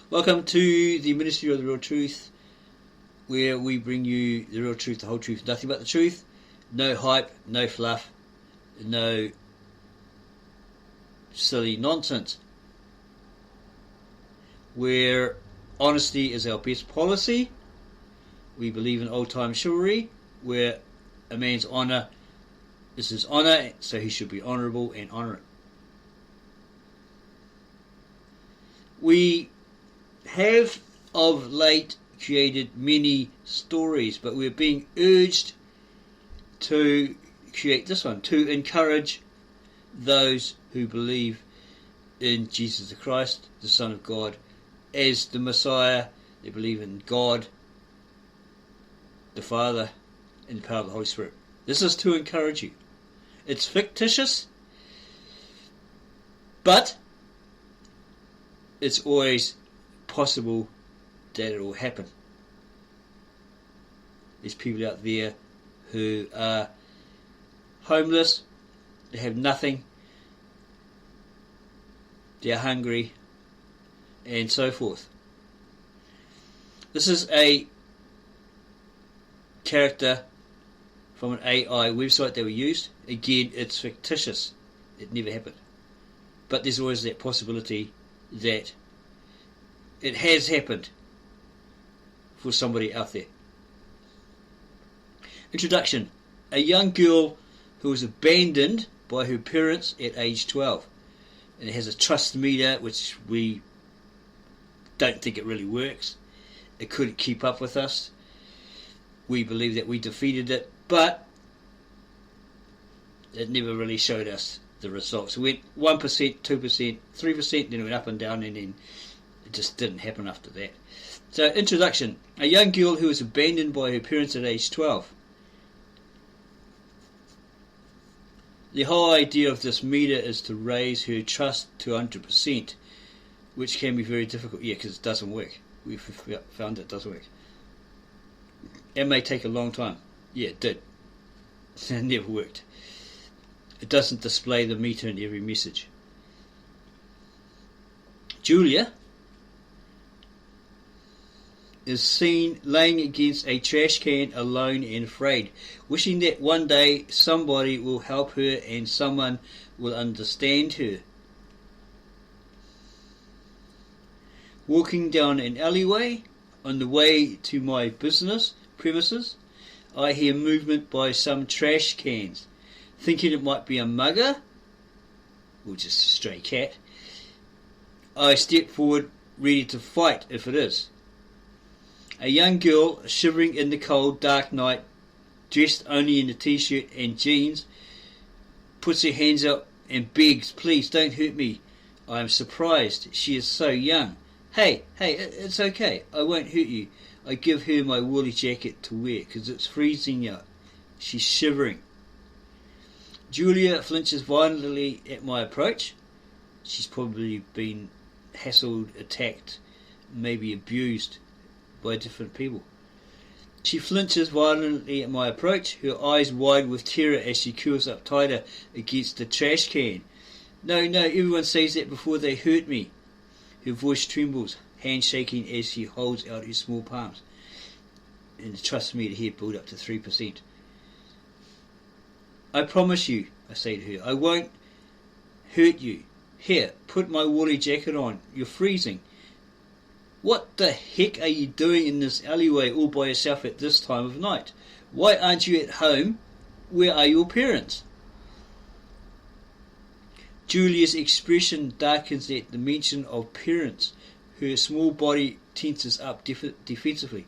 Welcome to the Ministry of the Real Truth, where we bring you the real truth, the whole truth, nothing but the truth. No hype, no fluff, no silly nonsense. Where honesty is our best policy. We believe in old-time chivalry, where a man's honour is his honour, so he should be honourable and honour it. We have of late created many stories, but we're being urged to create this one, to encourage those who believe in Jesus the Christ, the Son of God, as the Messiah. They believe in God, the Father, and the power of the Holy Spirit. This is to encourage you. It's fictitious, but it's always possible that it will happen. There's people out there who are homeless, they have nothing, they're hungry, and so forth. This is a character from an AI website that we used. Again, it's fictitious. It never happened. But there's always that possibility that it has happened for somebody out there. Introduction. A young girl who was abandoned by her parents at age 12. And it has a trust meter, which we don't think it really works. It couldn't keep up with us. We believe that we defeated it, but it never really showed us the results. It went 1%, 2%, 3%, then it went up and down, and then it just didn't happen after that. So, introduction. A young girl who was abandoned by her parents at age 12. The whole idea of this meter is to raise her trust to 100%, which can be very difficult, because it doesn't work. We've found it doesn't work. It may take a long time. Yeah, it did. It never worked. It doesn't display the meter in every message. Julia is seen laying against a trash can alone and afraid, wishing that one day somebody will help her and someone will understand her. Walking down an alleyway on the way to my business premises, I hear movement by some trash cans. Thinking it might be a mugger, or just a stray cat, I step forward ready to fight if it is. A young girl, shivering in the cold, dark night, dressed only in a t-shirt and jeans, puts her hands up and begs, "Please don't hurt me." I am surprised. She is so young. Hey, it's okay. I won't hurt you. I give her my woolly jacket to wear because it's freezing out. She's shivering. Julia flinches violently at my approach. She's probably been hassled, attacked, maybe abused by different people. She flinches violently at my approach, her eyes wide with terror as she curls up tighter against the trash can. No, everyone says that before they hurt me. Her voice trembles, hand shaking as she holds out her small palms. And trust me, the head build up to 3%. I promise you, I say to her, I won't hurt you. Here, put my woolly jacket on. You're freezing. What the heck are you doing in this alleyway all by yourself at this time of night? Why aren't you at home? Where are your parents? Julia's expression darkens at the mention of parents. Her small body tenses up defensively.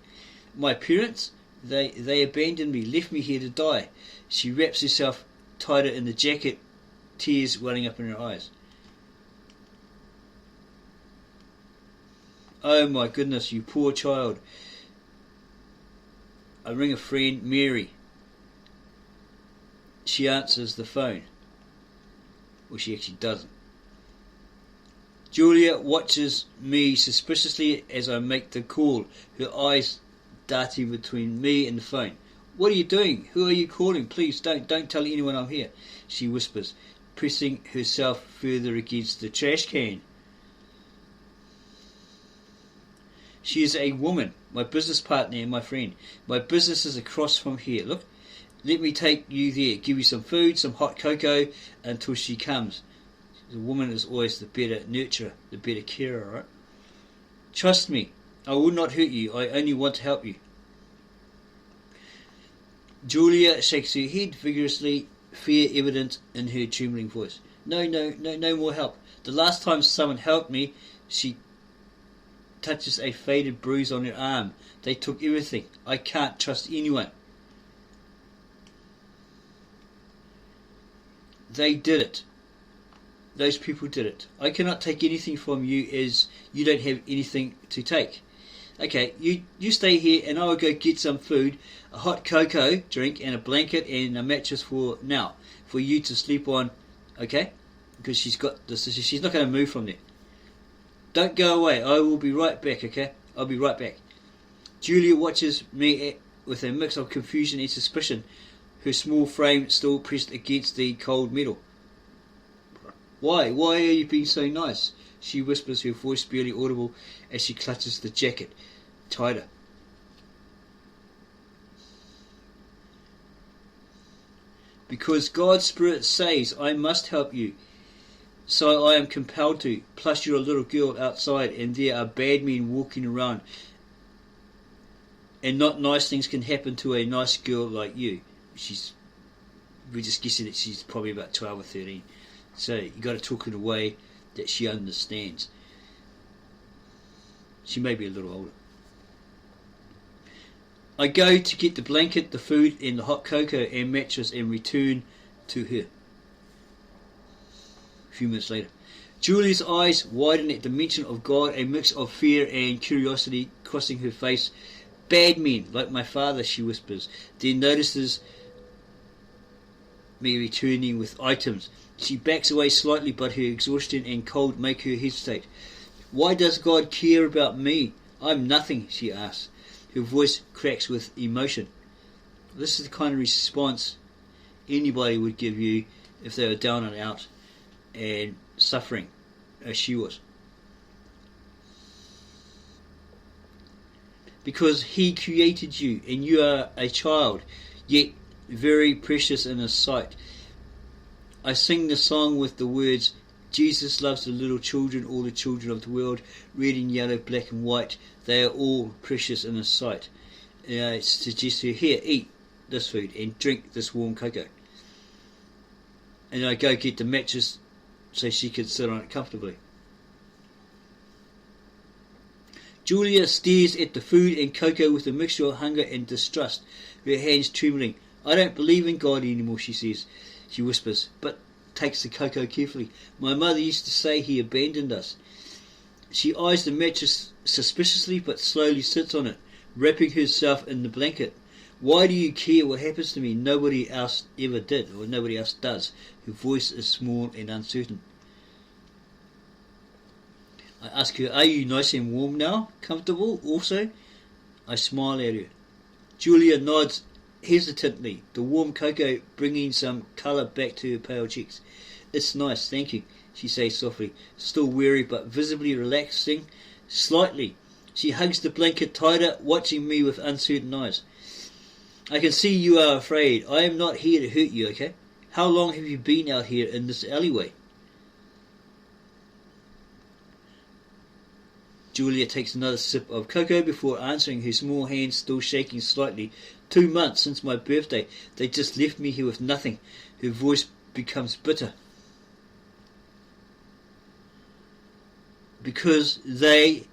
My parents? They abandoned me, left me here to die. She wraps herself tighter in the jacket, tears welling up in her eyes. Oh my goodness, you poor child. I ring a friend, Mary. She answers the phone. Well, she actually doesn't. Julia watches me suspiciously as I make the call, her eyes darting between me and the phone. What are you doing? Who are you calling? Please don't tell anyone I'm here, she whispers, pressing herself further against the trash can. She is a woman, my business partner and my friend. My business is across from here. Look, let me take you there. Give you some food, some hot cocoa until she comes. The woman is always the better nurturer, the better carer, right? Trust me, I will not hurt you. I only want to help you. Julia shakes her head vigorously, fear evident in her trembling voice. No more help. The last time someone helped me, she touches a faded bruise on her arm. They took everything. I can't trust anyone. They did it. Those people did it. I cannot take anything from you as you don't have anything to take. Okay, you stay here and I will go get some food, a hot cocoa drink and a blanket and a mattress for you to sleep on, okay? Because she's got this, she's not going to move from there. Don't go away, I will be right back, okay? I'll be right back. Julia watches me with a mix of confusion and suspicion, her small frame still pressed against the cold metal. Why are you being so nice? She whispers, her voice barely audible as she clutches the jacket tighter. Because God's Spirit says I must help you, so I am compelled to. Plus you're a little girl outside and there are bad men walking around, and not nice things can happen to a nice girl like you. We're just guessing that she's probably about 12 or 13. So you got to talk in a way that she understands. She may be a little older. I go to get the blanket, the food and the hot cocoa and mattress and return to her. A few minutes later, Julie's eyes widen at the mention of God, a mix of fear and curiosity crossing her face. Bad men, like my father, she whispers, then notices me returning with items. She backs away slightly, but her exhaustion and cold make her hesitate. Why does God care about me? I'm nothing, she asks. Her voice cracks with emotion. This is the kind of response anybody would give you if they were down and out and suffering, as she was. Because He created you, and you are a child, yet very precious in His sight. I sing the song with the words, Jesus loves the little children, all the children of the world, red and yellow, black and white, they are all precious in His sight. It suggests to her, here, eat this food and drink this warm cocoa. And I go get the mattress so she can sit on it comfortably. Julia stares at the food and cocoa with a mixture of hunger and distrust, her hands trembling. I don't believe in God anymore, she says. She whispers, but takes the cocoa carefully. My mother used to say He abandoned us. She eyes the mattress suspiciously but slowly sits on it, wrapping herself in the blanket. Why do you care what happens to me? Nobody else ever did, or nobody else does. Her voice is small and uncertain. I ask her, are you nice and warm now? Comfortable also? I smile at her. Julia nods hesitantly, the warm cocoa bringing some colour back to her pale cheeks. It's nice, thank you, she says softly, still weary but visibly relaxing slightly. She hugs the blanket tighter, watching me with uncertain eyes. I can see you are afraid. I am not here to hurt you, okay? How long have you been out here in this alleyway? Julia takes another sip of cocoa before answering, her small hands still shaking slightly. 2 months since my birthday. They just left me here with nothing. Her voice becomes bitter. Because they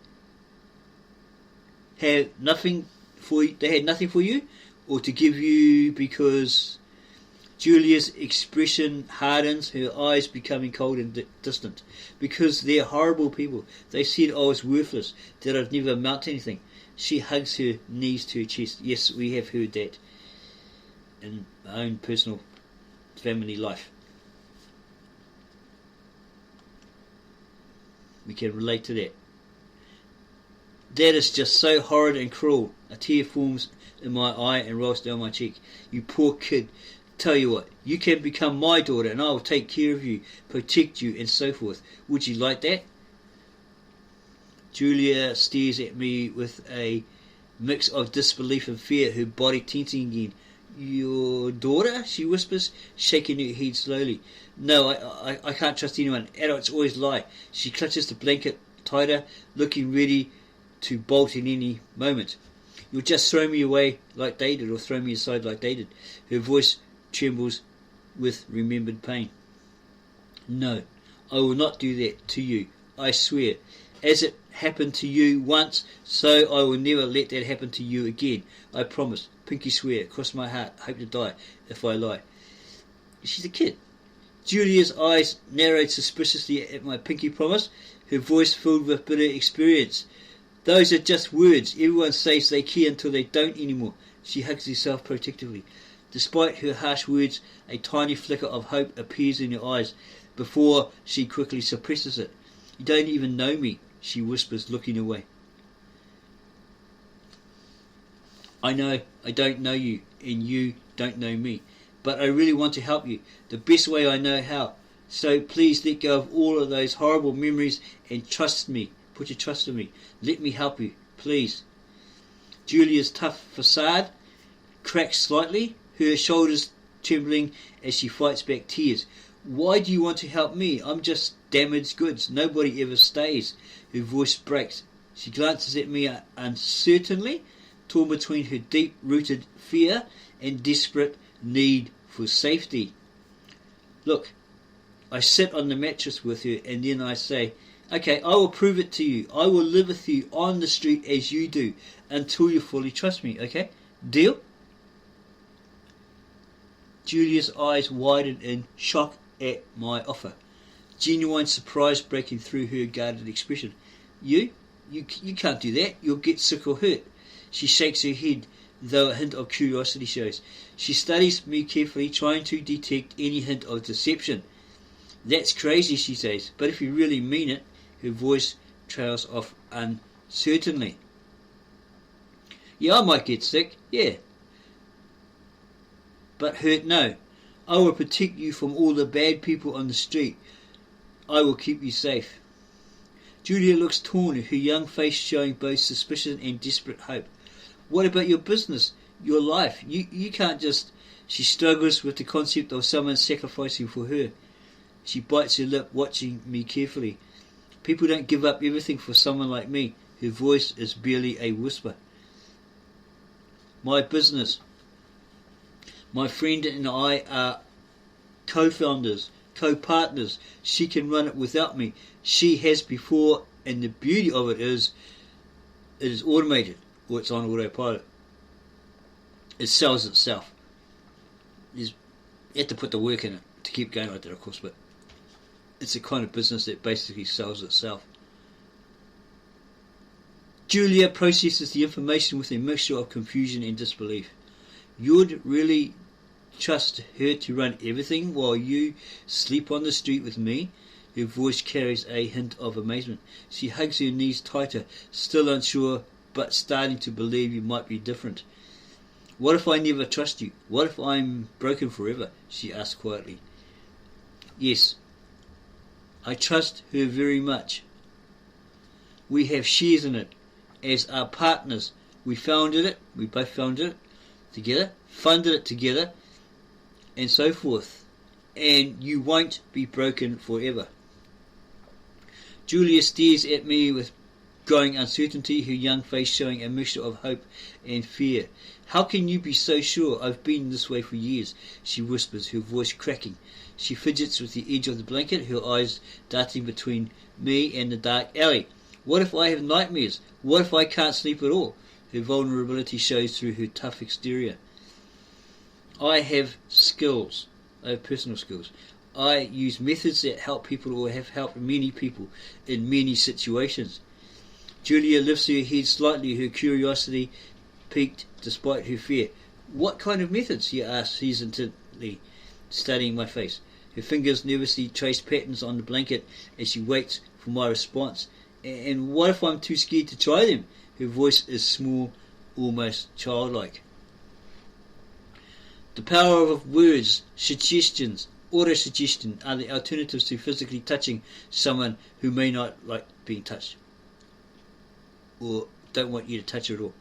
had nothing for you, or to give you, because Julia's expression hardens, her eyes becoming cold and distant. Because they're horrible people. They said I was worthless, that I'd never amount to anything. She hugs her knees to her chest. Yes, we have heard that in our own personal family life. We can relate to that. That is just so horrid and cruel. A tear forms in my eye and rolls down my cheek. You poor kid. Tell you what, you can become my daughter and I will take care of you, protect you and so forth. Would you like that? Julia stares at me with a mix of disbelief and fear, her body tensing again. Your daughter? She whispers, shaking her head slowly. No, I can't trust anyone. Adults always lie. She clutches the blanket tighter, looking ready to bolt in any moment. You'll just throw me away like they did, or throw me aside like they did. Her voice trembles with remembered pain. No, I will not do that to you, I swear. As it happened to you once, so I will never let that happen to you again. I promise. Pinky swear. Cross my heart. Hope to die if I lie. She's a kid. Julia's eyes narrowed suspiciously at my pinky promise, her voice filled with bitter experience. Those are just words. Everyone says they care until they don't anymore. She hugs herself protectively. Despite her harsh words, a tiny flicker of hope appears in her eyes before she quickly suppresses it. You don't even know me, she whispers, looking away. I know I don't know you, and you don't know me, but I really want to help you, the best way I know how. So please let go of all of those horrible memories and trust me. Put your trust in me. Let me help you, please. Julia's tough facade cracks slightly, her shoulders trembling as she fights back tears. Why do you want to help me? I'm just damaged goods. Nobody ever stays. Her voice breaks. She glances at me uncertainly, torn between her deep-rooted fear and desperate need for safety. Look, I sit on the mattress with her and then I say, okay, I will prove it to you. I will live with you on the street as you do until you fully trust me, okay? Deal? Julia's eyes widen in shock at my offer, genuine surprise breaking through her guarded expression. You can't do that. You'll get sick or hurt. She shakes her head, though a hint of curiosity shows. She studies me carefully, trying to detect any hint of deception. That's crazy, she says, but if you really mean it, her voice trails off uncertainly. Yeah, I might get sick, yeah. But hurt, no. I will protect you from all the bad people on the street. I will keep you safe. Julia looks torn, her young face showing both suspicion and desperate hope. What about your business, your life? You can't just... She struggles with the concept of someone sacrificing for her. She bites her lip, watching me carefully. People don't give up everything for someone like me. Her voice is barely a whisper. My business. My friend and I are co-founders, co-partners. She can run it without me. She has before, and the beauty of it is automated, or it's on autopilot. It sells itself. You have to put the work in it to keep going like that, of course, but it's a kind of business that basically sells itself. Julia processes the information with a mixture of confusion and disbelief. You'd really trust her to run everything while you sleep on the street with me? Her voice carries a hint of amazement. She hugs her knees tighter, still unsure, but starting to believe you might be different. What if I never trust you? What if I'm broken forever? She asked quietly. Yes, I trust her very much. We have shares in it. As our partners, we both founded it together, funded it together, and so forth. And you won't be broken forever. Julia stares at me with growing uncertainty, her young face showing a mixture of hope and fear. How can you be so sure? I've been this way for years, she whispers, her voice cracking. She fidgets with the edge of the blanket, her eyes darting between me and the dark alley. What if I have nightmares? What if I can't sleep at all? Her vulnerability shows through her tough exterior. I have skills. I have personal skills. I use methods that help people or have helped many people in many situations. Julia lifts her head slightly, her curiosity piqued despite her fear. What kind of methods? She asks hesitantly, studying my face. Her fingers nervously trace patterns on the blanket as she waits for my response. And what if I'm too scared to try them? Her voice is small, almost childlike. The power of words, suggestions, auto-suggestion are the alternatives to physically touching someone who may not like being touched. or don't want you to touch her at all.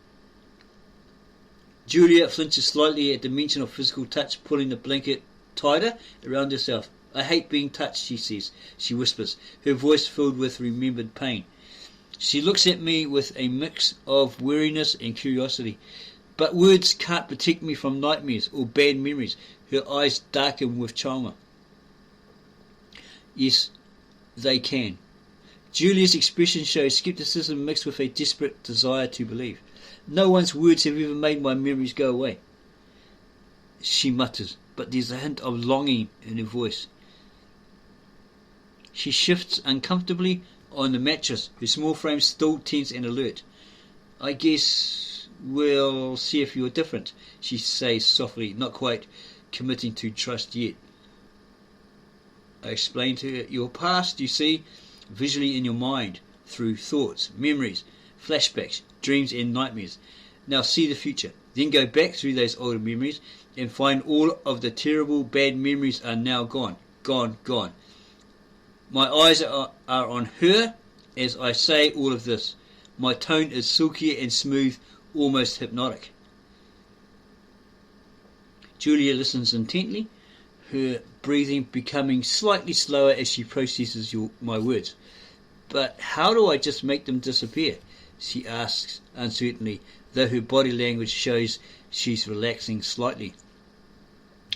Julia flinches slightly at the mention of physical touch, pulling the blanket tighter around herself. I hate being touched, she says. She whispers, her voice filled with remembered pain. She looks at me with a mix of weariness and curiosity. But words can't protect me from nightmares or bad memories. Her eyes darken with trauma. Yes, they can. Julia's expression shows skepticism mixed with a desperate desire to believe. No one's words have ever made my memories go away, she mutters, but there's a hint of longing in her voice. She shifts uncomfortably on the mattress, her small frame still tense and alert. I guess we'll see if you're different, she says softly, not quite committing to trust yet. I explain to her, your past, you see, visually in your mind, through thoughts, memories, flashbacks, dreams and nightmares. Now see the future. Then go back through those older memories and find all of the terrible bad memories are now gone. Gone, gone. My eyes are on her as I say all of this. My tone is silky and smooth, almost hypnotic. Julia listens intently, her breathing becoming slightly slower as she processes my words. But how do I just make them disappear? She asks uncertainly, though her body language shows she's relaxing slightly.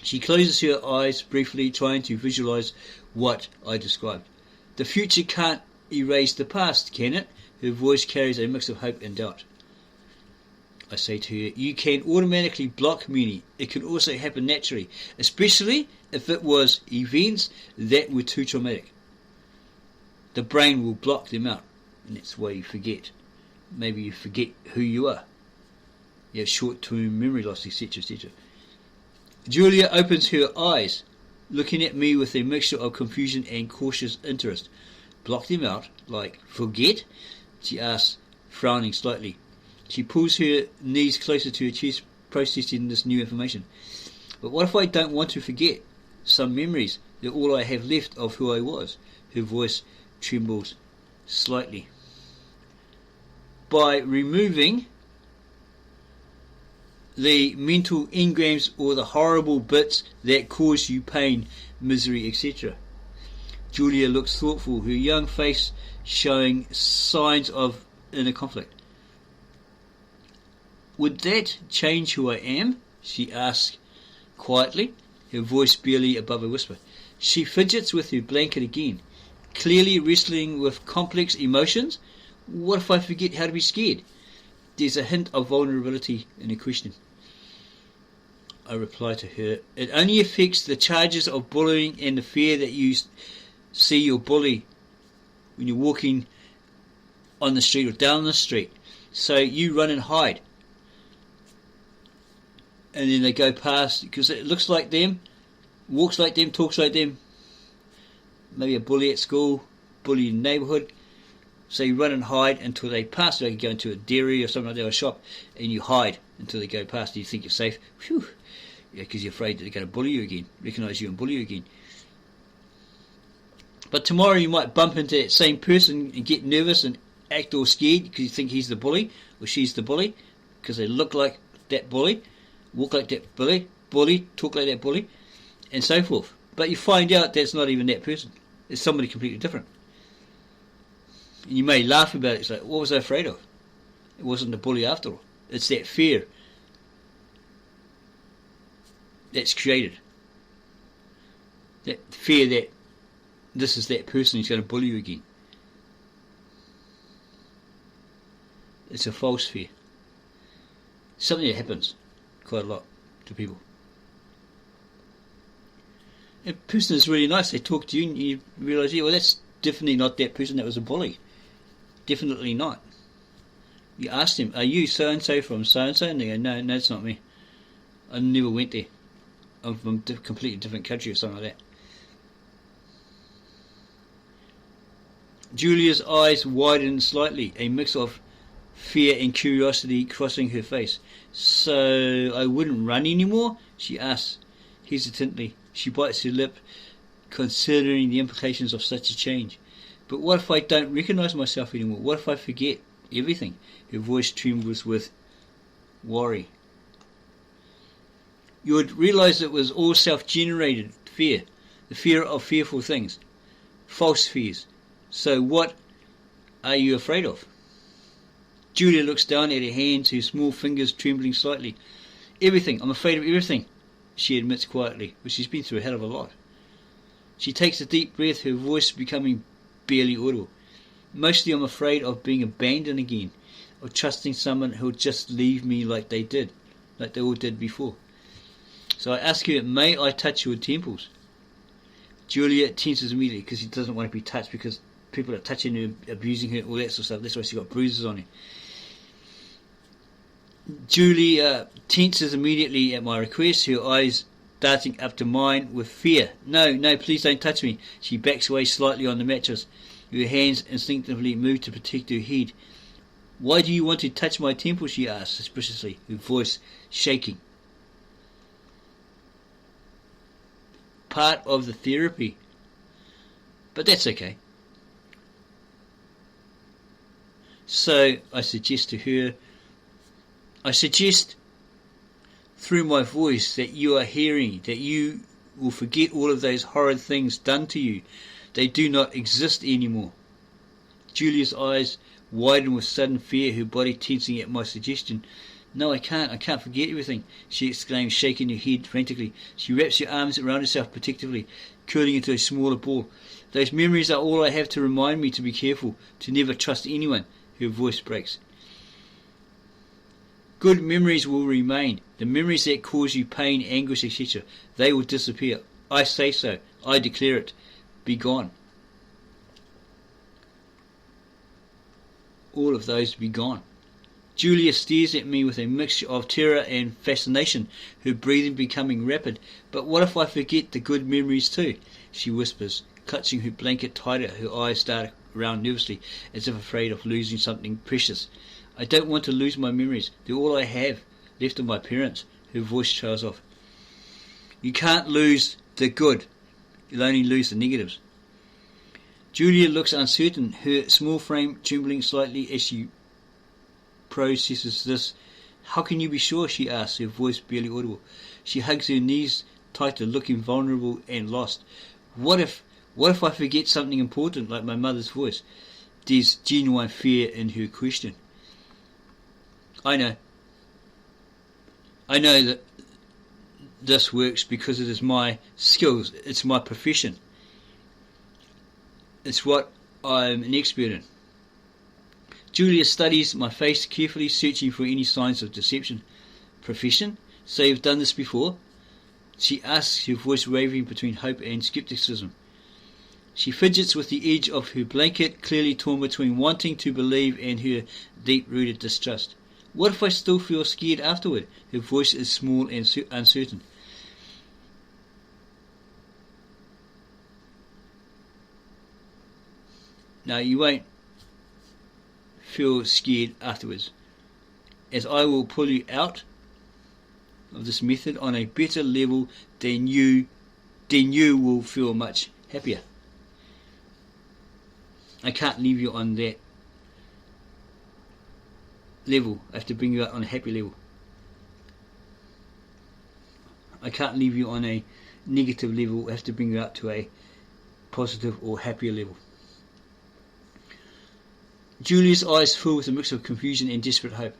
She closes her eyes briefly, trying to visualize what I described. The future can't erase the past, can it? Her voice carries a mix of hope and doubt. I say to her, you can automatically block meaning. It can also happen naturally, especially if it was events that were too traumatic. The brain will block them out, and that's why you forget. Maybe you forget who you are. You have short-term memory loss, etc., etc. Julia opens her eyes, looking at me with a mixture of confusion and cautious interest. Block them out? Like, forget? She asks, frowning slightly. She pulls her knees closer to her chest, processing this new information. But what if I don't want to forget? Some memories, they're all I have left of who I was. Her voice trembles slightly. By removing the mental engrams or the horrible bits that cause you pain, misery, etc. Julia looks thoughtful, her young face showing signs of inner conflict. Would that change who I am? She asks quietly, her voice barely above a whisper. She fidgets with her blanket again, clearly wrestling with complex emotions. What if I forget how to be scared? There's a hint of vulnerability in her question. I reply to her, it only affects the charges of bullying and the fear that you see your bully when you're walking on the street or down the street. So you run and hide. And then they go past, because it looks like them, walks like them, talks like them. Maybe a bully at school, bully in the neighbourhood. So you run and hide until they pass. They can go into a dairy or something like that, or a shop, and you hide until they go past. You think you're safe. Phew. Yeah, because you're afraid that they're going to bully you again, recognise you and bully you again. But tomorrow you might bump into that same person and get nervous and act all scared because you think he's the bully or she's the bully, because they look like that bully, walk like that bully, talk like that bully, and so forth. But you find out that's not even that person. It's somebody completely different. And you may laugh about it. It's like, what was I afraid of? It wasn't the bully after all. It's that fear that's created. That fear that this is that person who's going to bully you again. It's a false fear. Something that happens quite a lot to people. A person is really nice. They talk to you and you realise, yeah, well, that's definitely not that person that was a bully. Definitely not. You ask them, are you so-and-so from so-and-so? And they go, no, it's not me. I never went there. I'm from a completely different country or something like that. Julia's eyes widen slightly, a mix of fear and curiosity crossing her face. So I wouldn't run anymore? She asks hesitantly. She bites her lip, considering the implications of such a change. But what if I don't recognise myself anymore? What if I forget? Everything. Her voice trembles with worry. You would realize it was all self-generated fear, the fear of fearful things, false fears. So what are you afraid of? Julia looks down at her hands, her small fingers trembling slightly. Everything. I'm afraid of everything, she admits quietly, but she's been through a hell of a lot. She takes a deep breath, her voice becoming barely audible. Mostly I'm afraid of being abandoned again, of trusting someone who'll just leave me like they all did before. So I ask her, may I touch your temples? Julia tenses immediately because she doesn't want to be touched, because people are touching her, abusing her, all that sort of stuff. That's why she's got bruises on her. Julia tenses immediately at my request, her eyes darting up to mine with fear. No, please don't touch me. She backs away slightly on the mattress. Her hands instinctively move to protect her head. Why do you want to touch my temple? She asks suspiciously, her voice shaking. Part of the therapy. But that's okay. So I suggest through my voice that you are hearing, that you will forget all of those horrid things done to you. They do not exist anymore. Julia's eyes widen with sudden fear, her body tensing at my suggestion. No, I can't forget everything, she exclaims, shaking her head frantically. She wraps her arms around herself protectively, curling into a smaller ball. Those memories are all I have to remind me to be careful, to never trust anyone. Her voice breaks. Good memories will remain. The memories that cause you pain, anguish, etc., they will disappear. I say so. I declare it. Be gone. All of those be gone. Julia stares at me with a mixture of terror and fascination, her breathing becoming rapid. But what if I forget the good memories too? She whispers, clutching her blanket tighter, her eyes dart around nervously, as if afraid of losing something precious. I don't want to lose my memories. They're all I have left of my parents. Her voice trails off. You can't lose the good. You'll only lose the negatives. Julia looks uncertain, her small frame trembling slightly as she processes this. How can you be sure? She asks, her voice barely audible. She hugs her knees tighter, looking vulnerable and lost. What if I forget something important, like my mother's voice? There's genuine fear in her question. I know that this works because it is my skills, it's my profession. It's what I'm an expert in. Julia studies my face carefully, searching for any signs of deception. Profession? So you've done this before? She asks, her voice wavering between hope and skepticism. She fidgets with the edge of her blanket, clearly torn between wanting to believe and her deep-rooted distrust. What if I still feel scared afterward? Her voice is small and uncertain. No, you won't feel scared afterwards, as I will pull you out of this method on a better level, then you will feel much happier. I can't leave you on that level. I have to bring you out on a happy level. I can't leave you on a negative level. I have to bring you out to a positive or happier level. Julia's eyes fill with a mix of confusion and desperate hope.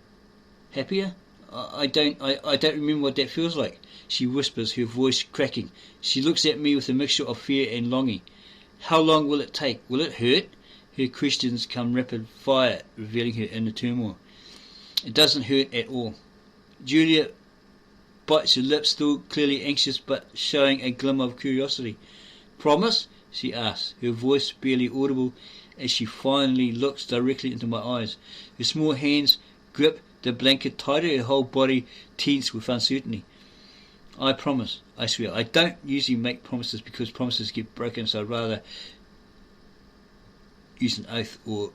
Happier? I don't remember what that feels like, she whispers, her voice cracking. She looks at me with a mixture of fear and longing. How long will it take? Will it hurt? Her questions come rapid fire, revealing her inner turmoil. It doesn't hurt at all. Julia bites her lips, still clearly anxious but showing a glimmer of curiosity. Promise? She asks, her voice barely audible as she finally looks directly into my eyes. Her small hands grip the blanket tighter, her whole body tense with uncertainty. I promise, I swear. I don't usually make promises because promises get broken, so I'd rather use an oath or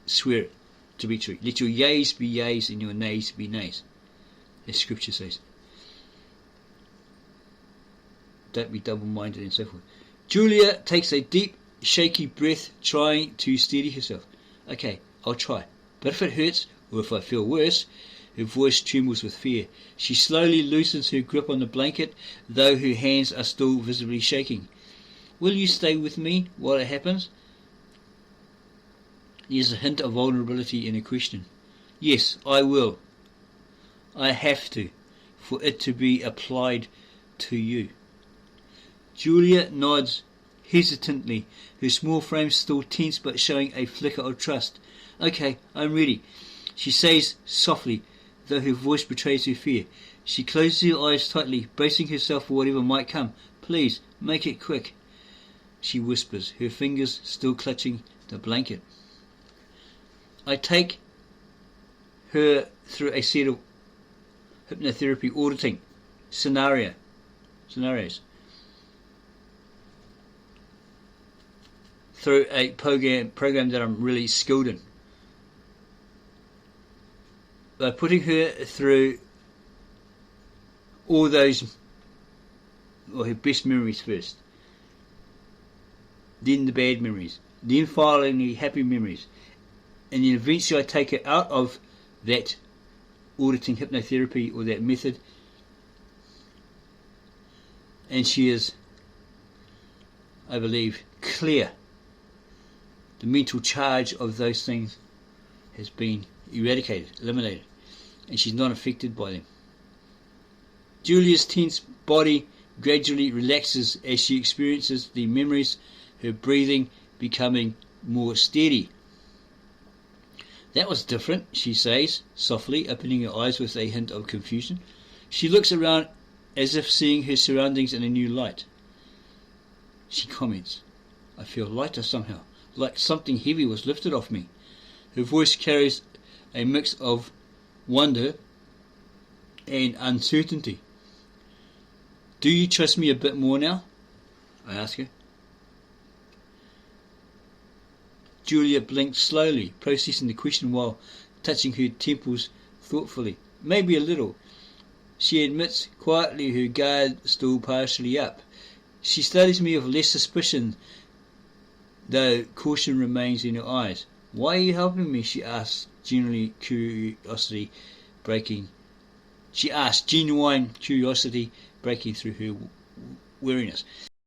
swear it to be true. Let your yeas be yeas and your nays be nays, as scripture says. Don't be double-minded and so forth. Julia takes a deep, shaky breath, trying to steady herself. Okay, I'll try. But if it hurts, or if I feel worse, her voice trembles with fear. She slowly loosens her grip on the blanket, though her hands are still visibly shaking. Will you stay with me while it happens? There's a hint of vulnerability in her question. Yes, I will. I have to, for it to be applied to you. Julia nods hesitantly, her small frame still tense but showing a flicker of trust. Okay, I'm ready, she says softly, though her voice betrays her fear. She closes her eyes tightly, bracing herself for whatever might come. Please, make it quick, she whispers, her fingers still clutching the blanket. I take her through a set of hypnotherapy auditing scenarios through a program that I'm really skilled in. By putting her through all those, or her best memories first, then the bad memories, then finally happy memories, and then eventually I take her out of that auditing hypnotherapy or that method, and she is, I believe, clear. The mental charge of those things has been eradicated, eliminated, and she's not affected by them. Julia's tense body gradually relaxes as she experiences the memories, her breathing becoming more steady. That was different, she says, softly, opening her eyes with a hint of confusion. She looks around as if seeing her surroundings in a new light. She comments, I feel lighter somehow, like something heavy was lifted off me. Her voice carries a mix of wonder and uncertainty. Do you trust me a bit more now? I ask her. Julia blinks slowly, processing the question while touching her temples thoughtfully. Maybe a little. She admits quietly, her guard still partially up. She studies me with less suspicion, though caution remains in her eyes. Why are you helping me? She asks, genuine curiosity breaking through her weariness.